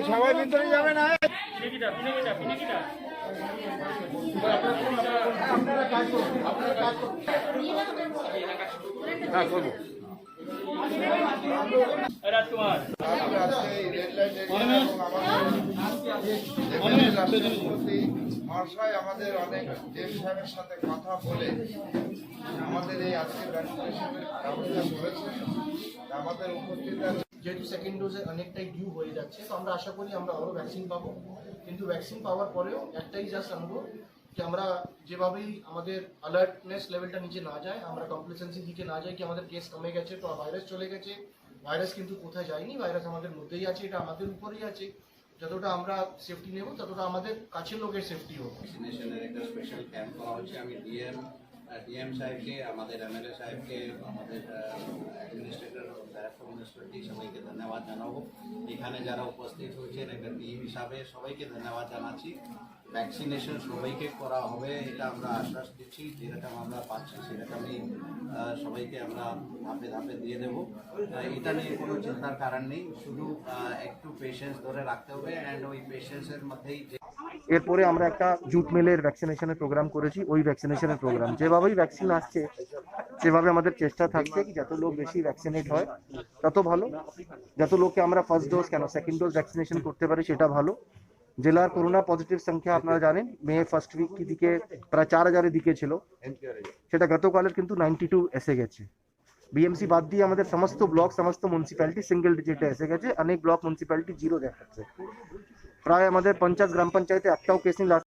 সবাই ভিতরে যাবে না। হ্যাঁ করবো। রাজকুমার মহাশয় আমাদের অনেক দেব সাহেবের সাথে কথা বলে আমাদের এই আজকে ভ্যাকসিনেশনের ব্যবস্থা করেছে। আমাদের উপস্থিত যেহেতু সেকেন্ড ডোজে অনেকটাই ডিউ হয়ে যাচ্ছে, তো আমরা আশা করি আমরা আরও ভ্যাকসিন পাবো। কিন্তু ভ্যাকসিন পাওয়ার পরেও একটাই জাস্ট আনবো যে আমরা যেভাবেই আমাদের অ্যালার্টনেস লেভেলটা নিচে না যায়, আমরা কমপ্লেসেন্সি দিকে না যাই কি আমাদের কেস কমে গেছে তো ভাইরাস চলে গেছে। ভাইরাস কিন্তু কোথায় যায়নি, ভাইরাস আমাদের মধ্যেই আছে, এটা আমাদের উপরেই আছে। যতটা আমরা সেফটি নেব ততটা আমাদের কাছের লোকের সেফটি হোক। ভ্যাকসিনেশনের একটা স্পেশাল ক্যাম্প করা হচ্ছে। আমি ডিএম সাহেবকে, আমাদের এমএলএ সাহেবকে, আমাদের অ্যাডমিনিস্ট্রেটর, ডাইরেক্টর মিউনিসিপ্যালিটি সবাইকে ধন্যবাদ জানাবো। এখানে যারা উপস্থিত হয়েছেন একটা টিম হিসাবে সবাইকে ধন্যবাদ জানাচ্ছি। ভ্যাকসিনেশন সবাইকে করা হবে এটা আমরা আশ্বাস দিচ্ছি। যেরকম আমরা পাচ্ছি সেরকমই সবাইকে আমরা ধাপে ধাপে দিয়ে দেবো। এটা নিয়ে কোনো চিন্তার কারণ নেই, শুধু একটু পেশেন্স ধরে রাখতে হবে অ্যান্ড ওই পেশেন্সের মধ্যেই এরপরে আমরা একটা জুট মিলের ভ্যাকসিনেশনের প্রোগ্রাম করেছি। ওই ভ্যাকসিনেশনের প্রোগ্রাম যেভাবেই ভ্যাকসিন আসছে সেভাবে আমাদের চেষ্টা থাকছে কি যত লোক বেশি ভ্যাকসিনেট হয় তত ভালো। যত লোককে আমরা ফার্স্ট ডোজ কেন সেকেন্ড ডোজ ভ্যাকসিনেশন করতে পারি সেটা ভালো। জেলার করোনা পজিটিভ সংখ্যা আপনারা জানেন মে ফার্স্ট উইক কি দিকে প্রায় 4000-এর দিকে ছিল, সেটা গতকালের কিন্তু 92 এসে গেছে। বিএমসি বাদ দিয়ে আমাদের সমস্ত ব্লক সমস্ত মিউনিসিপ্যালিটি সিঙ্গেল ডিজিটে এসে গেছে। অনেক ব্লক মিউনিসিপ্যালিটি জিরো দেখাচ্ছে। প্রায় আমাদের 50 গ্রাম পঞ্চায়েতে একটাও কেস নেই।